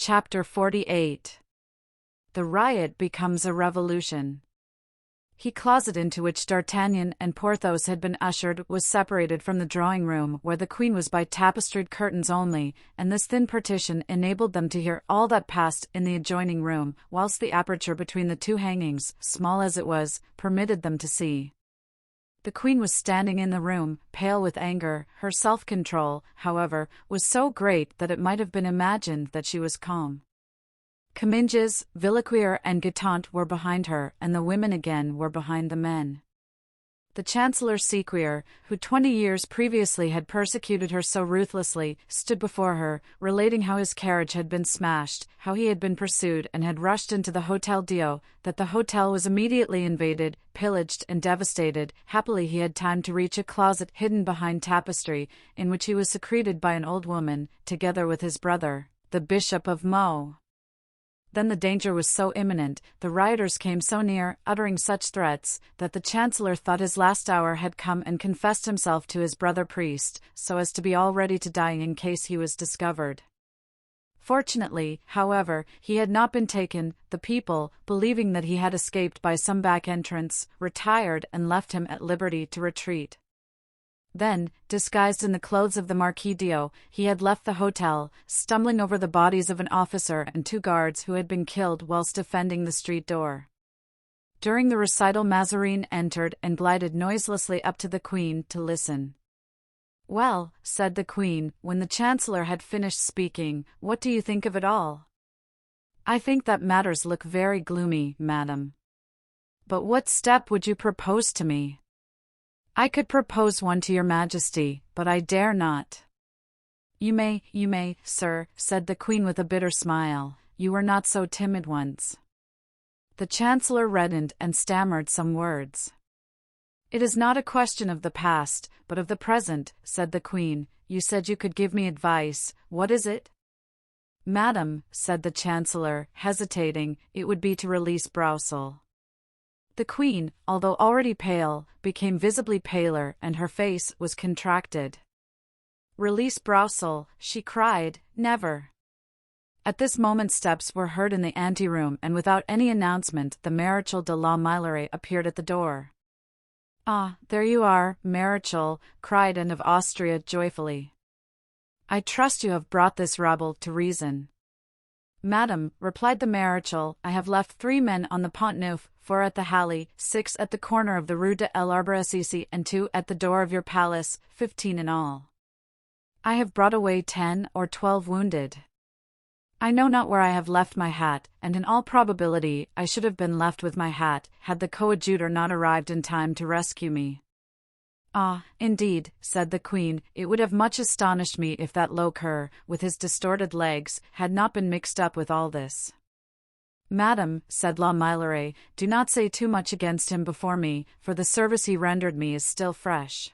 Chapter 48. The riot becomes a revolution. The closet into which D'Artagnan and Porthos had been ushered was separated from the drawing-room where the queen was by tapestried curtains only, and this thin partition enabled them to hear all that passed in the adjoining room, whilst the aperture between the two hangings, small as it was, permitted them to see. The queen was standing in the room, pale with anger. Her self-control, however, was so great that it might have been imagined that she was calm. Comminges, Villequier and Guitant were behind her, and the women again were behind the men. The Chancellor Séquier, who 20 years previously had persecuted her so ruthlessly, stood before her, relating how his carriage had been smashed, how he had been pursued and had rushed into the Hôtel Dieu, that the hotel was immediately invaded, pillaged and devastated. Happily he had time to reach a closet hidden behind tapestry, in which he was secreted by an old woman, together with his brother, the Bishop of Meaux. Then the danger was so imminent, the rioters came so near, uttering such threats, that the Chancellor thought his last hour had come and confessed himself to his brother priest, so as to be all ready to die in case he was discovered. Fortunately, however, he had not been taken. The people, believing that he had escaped by some back entrance, retired and left him at liberty to retreat. Then, disguised in the clothes of the Marquis d'O, he had left the hotel, stumbling over the bodies of an officer and 2 guards who had been killed whilst defending the street door. During the recital Mazarin entered and glided noiselessly up to the queen to listen. "Well," said the queen, when the Chancellor had finished speaking, "what do you think of it all?" "I think that matters look very gloomy, madam." "But what step would you propose to me?" "I could propose one to your Majesty, but I dare not." You may, sir," said the queen with a bitter smile. "You were not so timid once." The Chancellor reddened and stammered some words. "It is not a question of the past, but of the present," said the queen. "You said you could give me advice. What is it?" "Madam," said the Chancellor, hesitating, "it would be to release Broussel." The queen, although already pale, became visibly paler and her face was contracted. "Release Broussel," she cried, "never." At this moment steps were heard in the anteroom and without any announcement the Marechal de la Meilleraie appeared at the door. "Ah, there you are, Marechal," cried Anne of Austria joyfully. "I trust you have brought this rabble to reason." "Madam," replied the Marechal, "I have left 3 men on the Pont Neuf, 4 at the Halle, 6 at the corner of the Rue de l'Arbre Assisi and 2 at the door of your palace, 15 in all. I have brought away 10 or 12 wounded. I know not where I have left my hat, and in all probability I should have been left with my hat, had the coadjutor not arrived in time to rescue me." "Ah, indeed," said the queen, "it would have much astonished me if that low cur, with his distorted legs, had not been mixed up with all this." "Madam," said La Meilleraie, "do not say too much against him before me, for the service he rendered me is still fresh."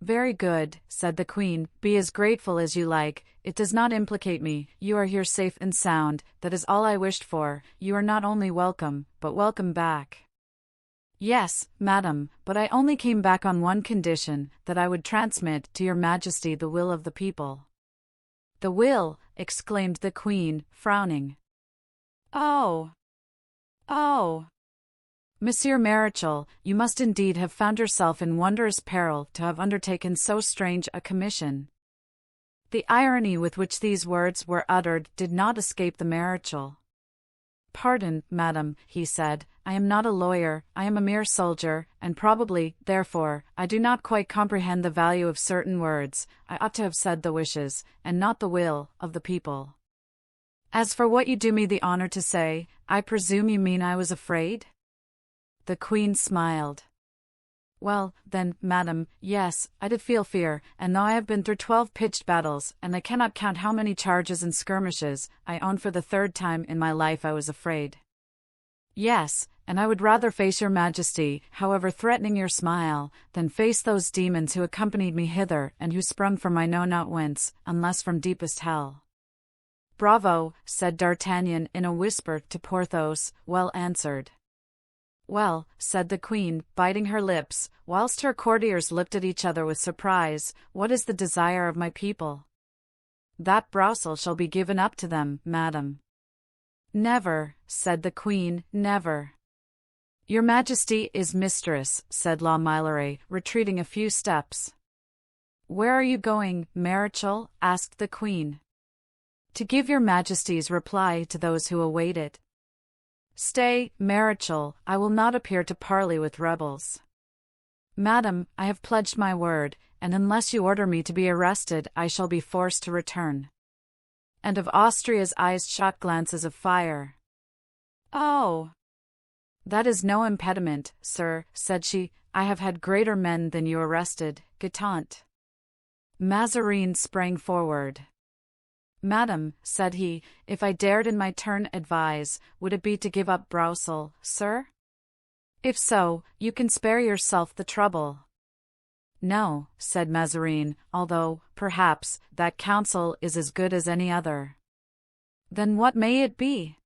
"Very good," said the queen, "be as grateful as you like. It does not implicate me. You are here safe and sound. That is all I wished for. You are not only welcome, but welcome back." "Yes, madam, but I only came back on one condition, that I would transmit to your Majesty the will of the people." "The will!" exclaimed the queen, frowning. Oh! Monsieur Marechal, you must indeed have found yourself in wondrous peril to have undertaken so strange a commission." The irony with which these words were uttered did not escape the Marechal. "Pardon, madam," he said, "I am not a lawyer, I am a mere soldier, and probably, therefore, I do not quite comprehend the value of certain words. I ought to have said the wishes, and not the will, of the people. As for what you do me the honor to say, I presume you mean I was afraid?" The queen smiled. "Well, then, madam, yes, I did feel fear, and though I have been through 12 pitched battles, and I cannot count how many charges and skirmishes, I own for the 3rd time in my life I was afraid. Yes, and I would rather face your Majesty, however threatening your smile, than face those demons who accompanied me hither and who sprung from I know not whence, unless from deepest hell." "Bravo," said D'Artagnan in a whisper to Porthos, "well answered." "Well," said the queen, biting her lips, whilst her courtiers looked at each other with surprise, "what is the desire of my people?" That brousel shall be given up to them, madam. Never, said the Queen, never. Your Majesty is mistress, said La Meilleraie, retreating a few steps. Where are you going, Marichal? Asked the Queen. To give your Majesty's reply to those who await it. Stay, Marichal, I will not appear to parley with rebels. Madam, I have pledged my word, and unless you order me to be arrested, I shall be forced to return. And of Austria's eyes shot glances of fire. Oh! That is no impediment, sir, said she. I have had greater men than you arrested, Guitant. Mazarin sprang forward. Madam, said he, if I dared in my turn advise, would it be to give up Brousel, sir? If so, you can spare yourself the trouble. No, said Mazarin, although, perhaps, that counsel is as good as any other. Then what may it be?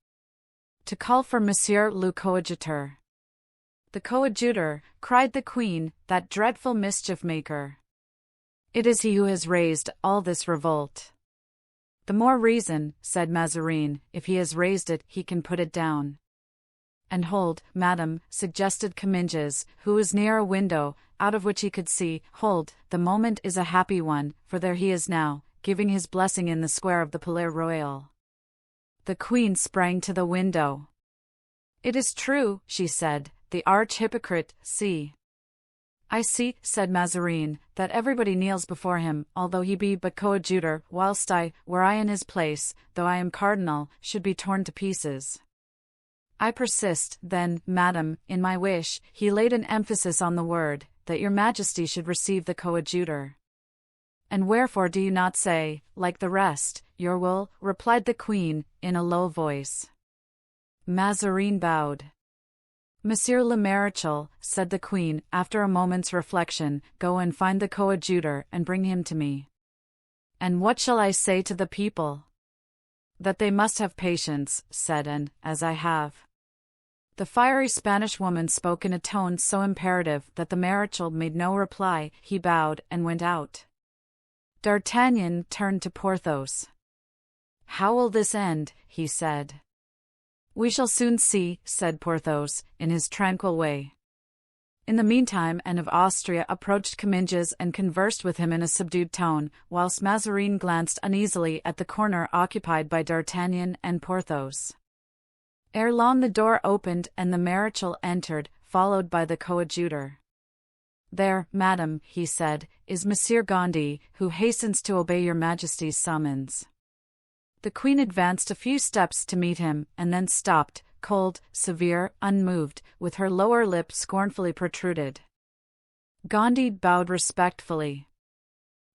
To call for Monsieur le Coadjuteur. The coadjutor, cried the Queen, that dreadful mischief-maker. It is he who has raised all this revolt. The more reason, said Mazarin, if he has raised it, he can put it down. And hold, madam, suggested Comminges, who was near a window, out of which he could see. Hold, the moment is a happy one, for there he is now, giving his blessing in the square of the Palais Royal. The Queen sprang to the window. It is true, she said, the arch-hypocrite, see. I see, said Mazarin, that everybody kneels before him, although he be but coadjutor, whilst I, were I in his place, though I am cardinal, should be torn to pieces. I persist, then, madam, in my wish, he laid an emphasis on the word, that your Majesty should receive the coadjutor. And wherefore do you not say, like the rest, your will, replied the Queen, in a low voice. Mazarin bowed. Monsieur le Maréchal, said the Queen, after a moment's reflection, go and find the coadjutor and bring him to me. And what shall I say to the people? That they must have patience, said and, as I have. The fiery Spanish woman spoke in a tone so imperative that the Maréchal made no reply. He bowed and went out. D'Artagnan turned to Porthos. How will this end? He said. We shall soon see, said Porthos, in his tranquil way. In the meantime Anne of Austria approached Comminges and conversed with him in a subdued tone, whilst Mazarin glanced uneasily at the corner occupied by D'Artagnan and Porthos. Ere long the door opened and the Maréchal entered, followed by the coadjutor. There, madam, he said, is Monsieur Gondy, who hastens to obey your Majesty's summons. The Queen advanced a few steps to meet him, and then stopped, cold, severe, unmoved, with her lower lip scornfully protruded. Gondy bowed respectfully.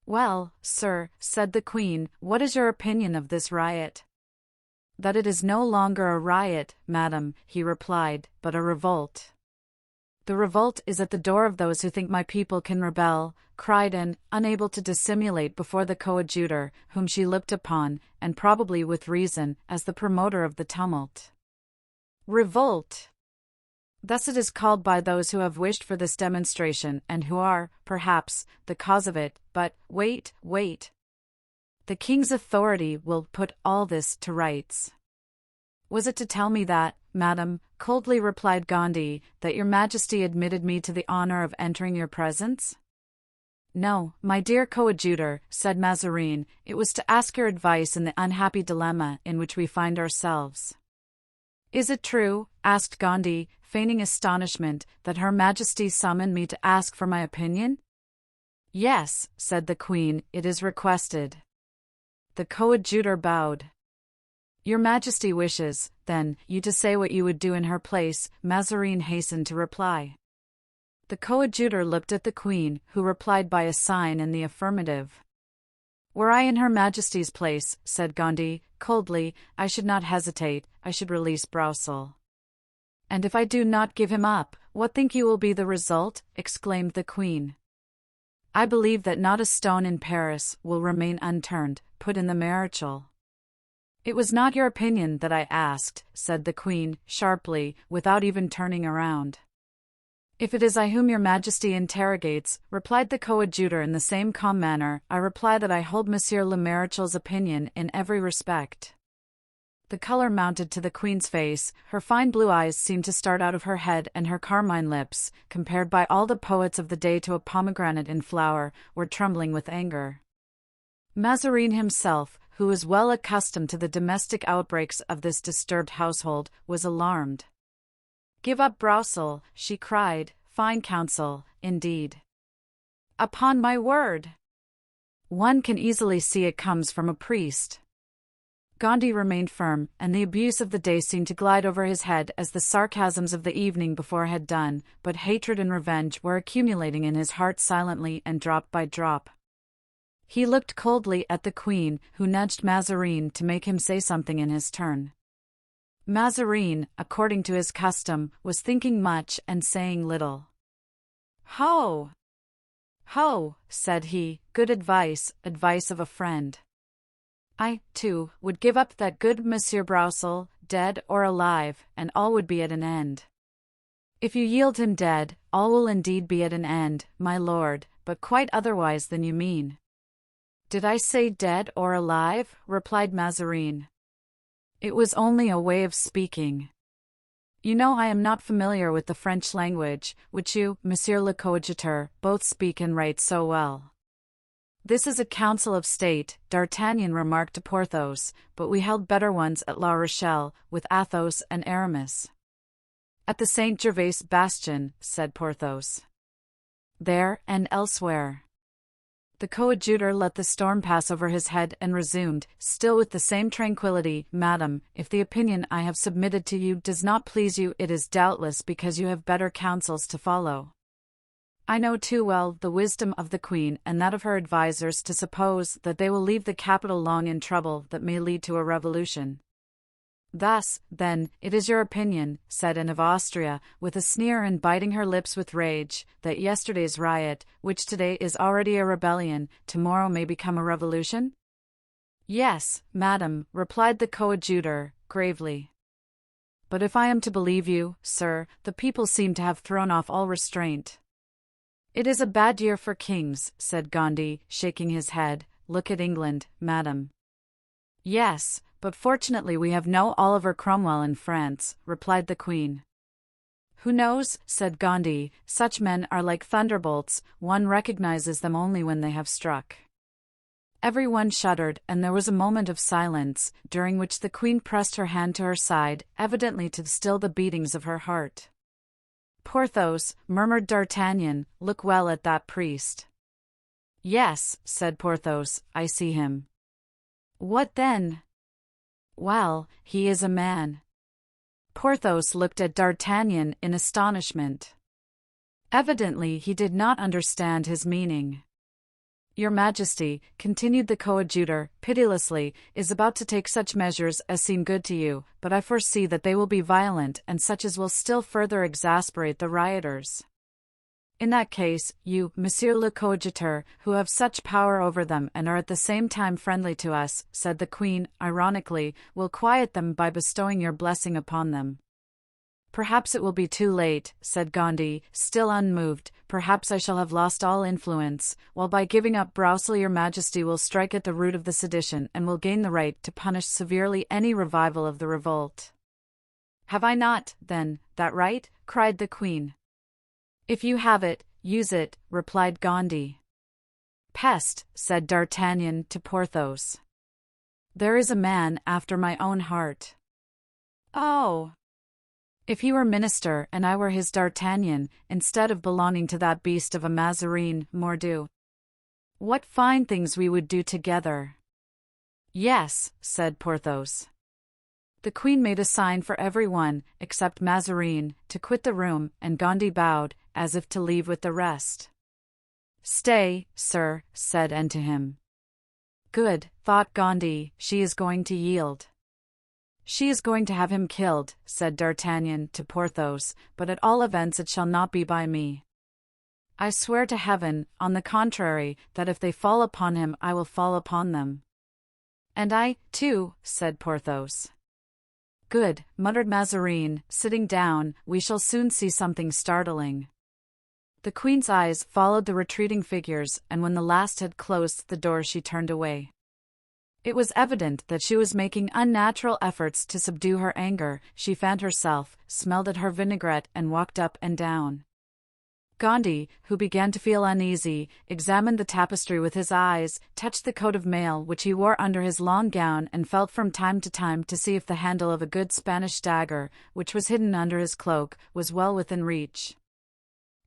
Well, sir, said the Queen, what is your opinion of this riot? That it is no longer a riot, madam, he replied, but a revolt. The revolt is at the door of those who think my people can rebel, cried Anne, unable to dissimulate before the coadjutor, whom she looked upon, and probably with reason, as the promoter of the tumult. Revolt! Thus it is called by those who have wished for this demonstration, and who are, perhaps, the cause of it, but, wait. The king's authority will put all this to rights. Was it to tell me that, madam, coldly replied Gondy, that your Majesty admitted me to the honor of entering your presence? No, my dear coadjutor, said Mazarin, it was to ask your advice in the unhappy dilemma in which we find ourselves. Is it true, asked Gondy, feigning astonishment, that Her Majesty summoned me to ask for my opinion? Yes, said the Queen, it is requested. The coadjutor bowed. Your Majesty wishes, then, you to say what you would do in her place, Mazarin hastened to reply. The coadjutor looked at the Queen, who replied by a sign in the affirmative. Were I in Her Majesty's place, said Gondy, coldly, I should not hesitate, I should release Brousel. And if I do not give him up, what think you will be the result? Exclaimed the Queen. I believe that not a stone in Paris will remain unturned, put in the Maréchal. It was not your opinion that I asked, said the Queen, sharply, without even turning around. If it is I whom your majesty interrogates, replied the coadjutor in the same calm manner, I reply that I hold Monsieur le Maréchal's opinion in every respect. The color mounted to the queen's face, her fine blue eyes seemed to start out of her head, and her carmine lips, compared by all the poets of the day to a pomegranate in flower, were trembling with anger. Mazarin himself, who was well accustomed to the domestic outbreaks of this disturbed household, was alarmed. "Give up Broussel," she cried. "Fine counsel, indeed." "Upon my word! One can easily see it comes from a priest." Gondy remained firm, and the abuse of the day seemed to glide over his head as the sarcasms of the evening before had done, but hatred and revenge were accumulating in his heart silently and drop by drop. He looked coldly at the queen, who nudged Mazarin to make him say something in his turn. Mazarin, according to his custom, was thinking much and saying little. "Ho! Ho!" said he, "good advice, advice of a friend. I, too, would give up that good Monsieur Broussel, dead or alive, and all would be at an end." "If you yield him dead, all will indeed be at an end, my lord, but quite otherwise than you mean." "Did I say dead or alive?" replied Mazarin. "It was only a way of speaking. You know I am not familiar with the French language, which you, Monsieur le Coadjuteur, both speak and write so well." "This is a council of state," D'Artagnan remarked to Porthos, "but we held better ones at La Rochelle, with Athos and Aramis." "At the Saint Gervais bastion," said Porthos. "There and elsewhere." The coadjutor let the storm pass over his head and resumed, still with the same tranquillity, "Madam, if the opinion I have submitted to you does not please you, it is doubtless because you have better counsels to follow. I know too well the wisdom of the queen and that of her advisers to suppose that they will leave the capital long in trouble that may lead to a revolution." "Thus, then, it is your opinion," said Anne of Austria, with a sneer and biting her lips with rage, "that yesterday's riot, which today is already a rebellion, tomorrow may become a revolution?" "Yes, madam," replied the coadjutor, gravely. "But if I am to believe you, sir, the people seem to have thrown off all restraint." "It is a bad year for kings," said Gondy, shaking his head. "Look at England, madam." "Yes, but fortunately we have no Oliver Cromwell in France," replied the queen. "Who knows?" said Gondy. "Such men are like thunderbolts, one recognizes them only when they have struck." Everyone shuddered, and there was a moment of silence, during which the queen pressed her hand to her side, evidently to still the beatings of her heart. "Porthos," murmured D'Artagnan, "look well at that priest." "Yes," said Porthos, "I see him." "What then?" "Well, he is a man." Porthos looked at D'Artagnan in astonishment. Evidently he did not understand his meaning. "Your Majesty," continued the coadjutor, pitilessly, "is about to take such measures as seem good to you, but I foresee that they will be violent and such as will still further exasperate the rioters. In that case, you, Monsieur le Coadjuteur, who have such power over them and are at the same time friendly to us," said the queen, ironically, "will quiet them by bestowing your blessing upon them." "Perhaps it will be too late," said Gondy, still unmoved. "Perhaps I shall have lost all influence, while by giving up Broussel your Majesty will strike at the root of the sedition and will gain the right to punish severely any revival of the revolt." "Have I not, then, that right?" cried the queen. "If you have it, use it," replied Gondy. "Peste," said D'Artagnan to Porthos. "There is a man after my own heart." "Oh! If he were minister and I were his D'Artagnan, instead of belonging to that beast of a Mazarin, mordieu! What fine things we would do together!" "Yes," said Porthos. The queen made a sign for everyone, except Mazarin, to quit the room, and Gondy bowed, as if to leave with the rest. "Stay, sir," said Anne to him. "Good," thought Gondy, "she is going to yield." "She is going to have him killed," said D'Artagnan to Porthos, "but at all events it shall not be by me. I swear to heaven, on the contrary, that if they fall upon him I will fall upon them." "And I, too," said Porthos. "Good," muttered Mazarin, sitting down, "we shall soon see something startling." The queen's eyes followed the retreating figures, and when the last had closed the door she turned away. It was evident that she was making unnatural efforts to subdue her anger. She fanned herself, smelled at her vinaigrette, and walked up and down. Gandhi, who began to feel uneasy, examined the tapestry with his eyes, touched the coat of mail which he wore under his long gown, and felt from time to time to see if the handle of a good Spanish dagger, which was hidden under his cloak, was well within reach.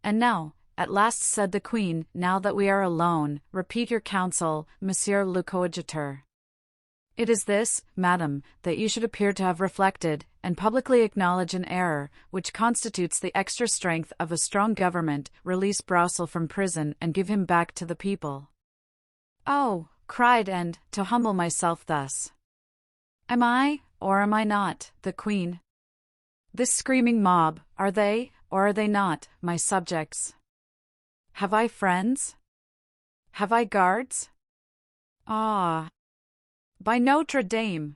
"And now," at last said the queen, "now that we are alone, repeat your counsel, Monsieur le Coadjuteur." "It is this, madam, that you should appear to have reflected, and publicly acknowledge an error, which constitutes the extra strength of a strong government, release Broussel from prison, and give him back to the people." "Oh," cried and, to humble myself thus. "Am I, or am I not, the queen? This screaming mob, are they, or are they not, my subjects? Have I friends? Have I guards? Ah! By Notre Dame!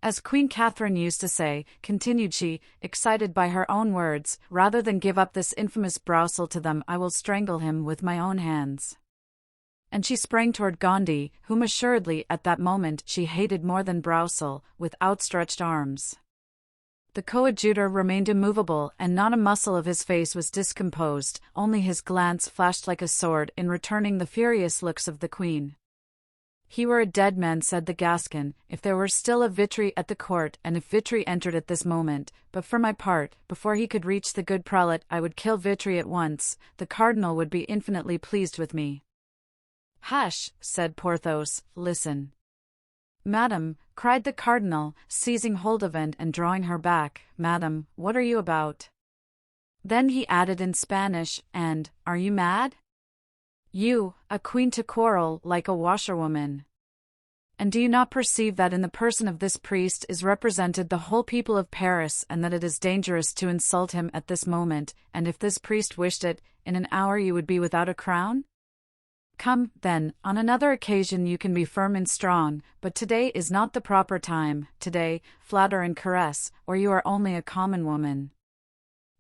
As Queen Catherine used to say," continued she, excited by her own words, "rather than give up this infamous Broussel to them, I will strangle him with my own hands." And she sprang toward Gandhi, whom assuredly at that moment she hated more than Broussel, with outstretched arms. The coadjutor remained immovable, and not a muscle of his face was discomposed, only his glance flashed like a sword in returning the furious looks of the queen. "He were a dead man," said the Gascon, "if there were still a Vitry at the court, and if Vitry entered at this moment, but for my part, before he could reach the good prelate, I would kill Vitry at once. The cardinal would be infinitely pleased with me." "Hush," said Porthos, "listen." "Madam," cried the cardinal, seizing hold of and drawing her back, "madam, what are you about?" Then he added in Spanish, "And, are you mad? You, a queen to quarrel like a washerwoman? And do you not perceive that in the person of this priest is represented the whole people of Paris, and that it is dangerous to insult him at this moment, and if this priest wished it, in an hour you would be without a crown? Come, then, on another occasion you can be firm and strong, but today is not the proper time. Today, flatter and caress, or you are only a common woman."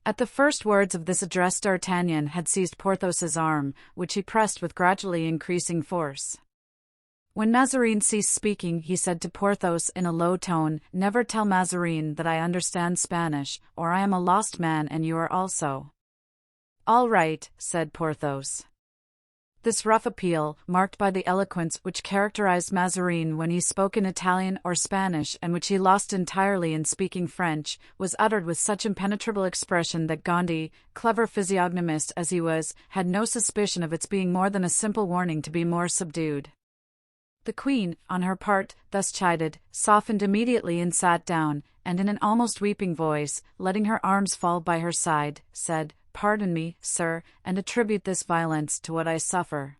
At the first words of this address D'Artagnan had seized Porthos's arm, which he pressed with gradually increasing force. When Mazarin ceased speaking, he said to Porthos in a low tone, "Never tell Mazarin that I understand Spanish, or I am a lost man and you are also." "All right," said Porthos. This rough appeal, marked by the eloquence which characterized Mazarin when he spoke in Italian or Spanish and which he lost entirely in speaking French, was uttered with such impenetrable expression that Gandhi, clever physiognomist as he was, had no suspicion of its being more than a simple warning to be more subdued. The queen, on her part, thus chided, softened immediately and sat down, and in an almost weeping voice, letting her arms fall by her side, said, "Pardon me, sir, and attribute this violence to what I suffer.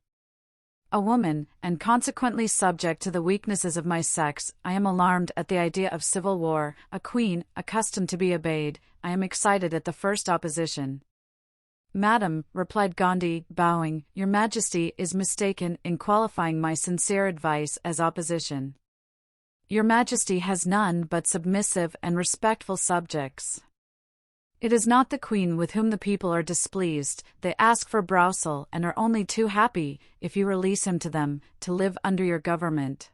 A woman, and consequently subject to the weaknesses of my sex, I am alarmed at the idea of civil war. A queen, accustomed to be obeyed, I am excited at the first opposition." "Madam," replied Gandhi, bowing, "Your Majesty is mistaken in qualifying my sincere advice as opposition. Your Majesty has none but submissive and respectful subjects. It is not the queen with whom the people are displeased. They ask for Broussel and are only too happy, if you release him to them, to live under your government."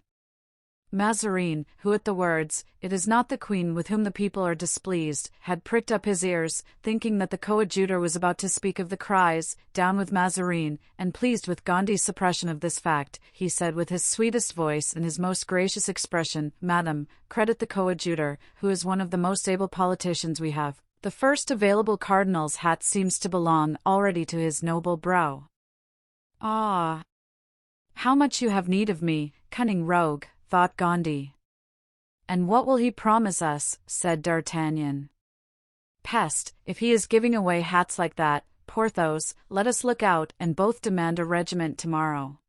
Mazarin, who at the words, "It is not the queen with whom the people are displeased," had pricked up his ears, thinking that the coadjutor was about to speak of the cries, "Down with Mazarin," and pleased with Gandhi's suppression of this fact, he said with his sweetest voice and his most gracious expression, "Madam, credit the coadjutor, who is one of the most able politicians we have. The first available cardinal's hat seems to belong already to his noble brow." "Ah! How much you have need of me, cunning rogue," thought Gandhi. "And what will he promise us?" said D'Artagnan. "Peste, if he is giving away hats like that, Porthos, let us look out and both demand a regiment tomorrow.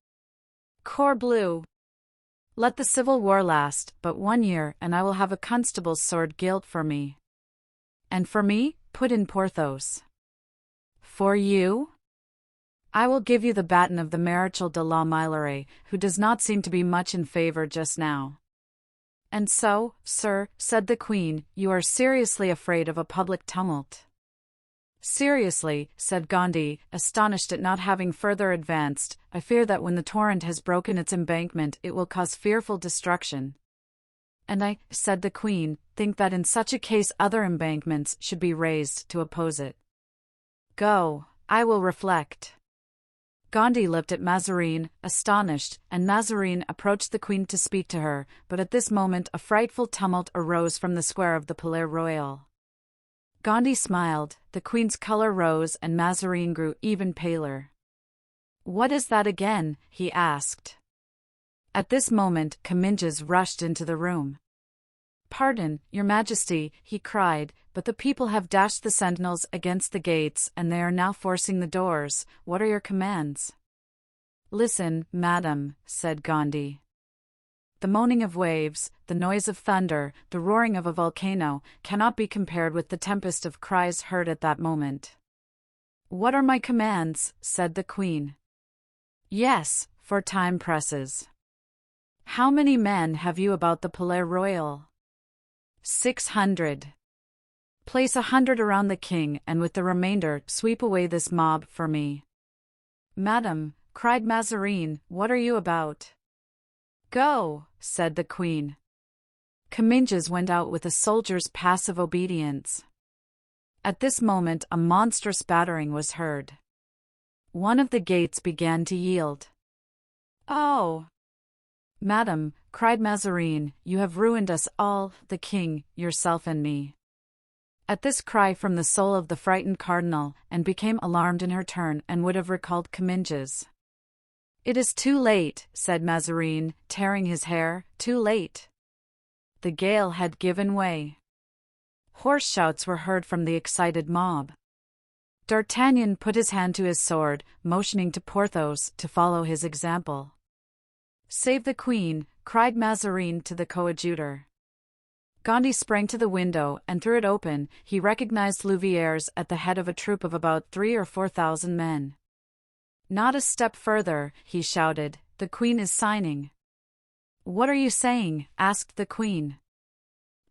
Corbleu! Let the civil war last but 1 year, and I will have a constable's sword gilt for me." "And for me?" put in Porthos. "For you? I will give you the baton of the Marechal de la Meilleraie, who does not seem to be much in favor just now." "And so, sir," said the queen, "you are seriously afraid of a public tumult?" Seriously, said Gondy, astonished at not having further advanced, I fear that when the torrent has broken its embankment it will cause fearful destruction. And I, said the Queen, think that in such a case other embankments should be raised to oppose it. Go, I will reflect. Gondy looked at Mazarin, astonished, and Mazarin approached the Queen to speak to her, but at this moment a frightful tumult arose from the square of the Palais Royal. Gondy smiled, the Queen's color rose and Mazarin grew even paler. What is that again? He asked. At this moment Comminges rushed into the room. Pardon, Your Majesty, he cried, but the people have dashed the sentinels against the gates and they are now forcing the doors. What are your commands? Listen, madam, said Gondy. The moaning of waves, the noise of thunder, the roaring of a volcano, cannot be compared with the tempest of cries heard at that moment. What are my commands? Said the Queen. Yes, for time presses. How many men have you about the Palais Royal? 600. Place 100 around the king and with the remainder sweep away this mob for me. Madam, cried Mazarin, what are you about? Go, said the Queen. Comminges went out with a soldier's passive obedience. At this moment a monstrous battering was heard. One of the gates began to yield. Oh! Madam, cried Mazarin, you have ruined us all, the king, yourself and me. At this cry from the soul of the frightened cardinal, and became alarmed in her turn and would have recalled Comminges. It is too late, said Mazarin, tearing his hair, too late. The gale had given way. Hoarse shouts were heard from the excited mob. D'Artagnan put his hand to his sword, motioning to Porthos to follow his example. Save the Queen, cried Mazarin to the coadjutor. Gondy sprang to the window and threw it open. He recognized Louviers at the head of a troop of about 3,000 or 4,000 men. Not a step further, he shouted, the Queen is signing. What are you saying? Asked the Queen.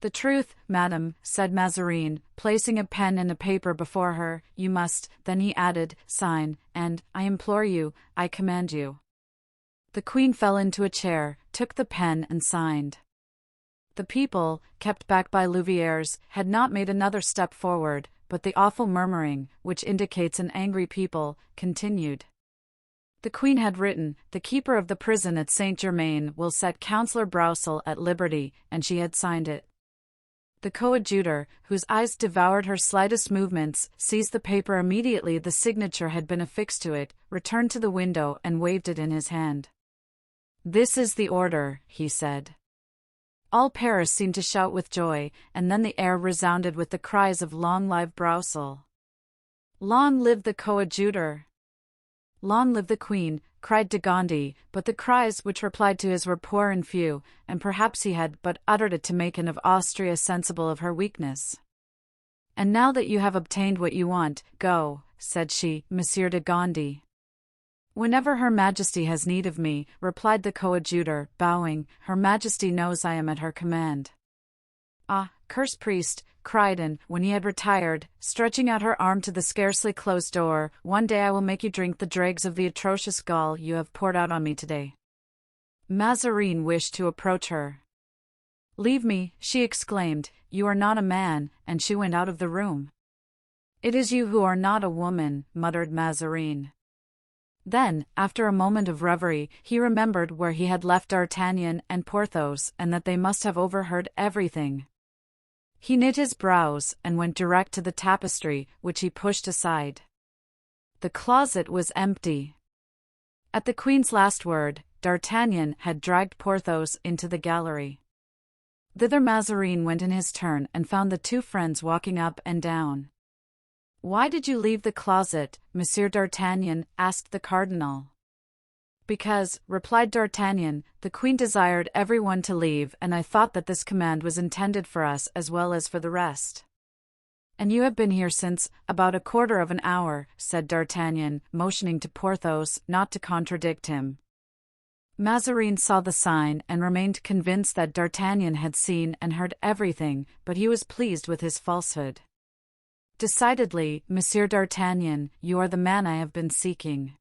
The truth, madam, said Mazarin, placing a pen and a paper before her. You must, then he added, sign, and, I implore you, I command you. The Queen fell into a chair, took the pen and signed. The people, kept back by Louviers, had not made another step forward, but the awful murmuring, which indicates an angry people, continued. The Queen had written, the keeper of the prison at Saint-Germain will set Councillor Broussel at liberty, and she had signed it. The coadjutor, whose eyes devoured her slightest movements, seized the paper immediately the signature had been affixed to it, returned to the window and waved it in his hand. This is the order, he said. All Paris seemed to shout with joy, and then the air resounded with the cries of Long live Broussel. Long live the coadjutor! Long live the Queen, cried de Gondy, but the cries which replied to his were poor and few, and perhaps he had but uttered it to make Anne of Austria sensible of her weakness. And now that you have obtained what you want, go, said she, Monsieur de Gondy. Whenever Her Majesty has need of me, replied the coadjutor, bowing, Her Majesty knows I am at her command. Ah, cursed priest, cried Anne, when he had retired, stretching out her arm to the scarcely closed door, one day I will make you drink the dregs of the atrocious gall you have poured out on me today. Mazarin wished to approach her. Leave me, she exclaimed, you are not a man, and she went out of the room. It is you who are not a woman, muttered Mazarin. Then, after a moment of reverie, he remembered where he had left D'Artagnan and Porthos and that they must have overheard everything. He knit his brows and went direct to the tapestry, which he pushed aside. The closet was empty. At the Queen's last word, D'Artagnan had dragged Porthos into the gallery. Thither Mazarin went in his turn and found the two friends walking up and down. Why did you leave the closet, Monsieur d'Artagnan? Asked the cardinal. Because, replied D'Artagnan, the Queen desired everyone to leave, and I thought that this command was intended for us as well as for the rest. And you have been here since about a quarter of an hour, said D'Artagnan, motioning to Porthos not to contradict him. Mazarin saw the sign and remained convinced that D'Artagnan had seen and heard everything, but he was pleased with his falsehood. Decidedly, Monsieur d'Artagnan, you are the man I have been seeking.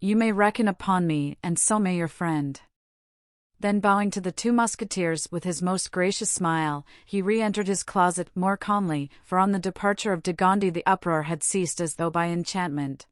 You may reckon upon me, and so may your friend." Then bowing to the two musketeers with his most gracious smile, he re-entered his closet more calmly, for on the departure of de Gondi the uproar had ceased as though by enchantment.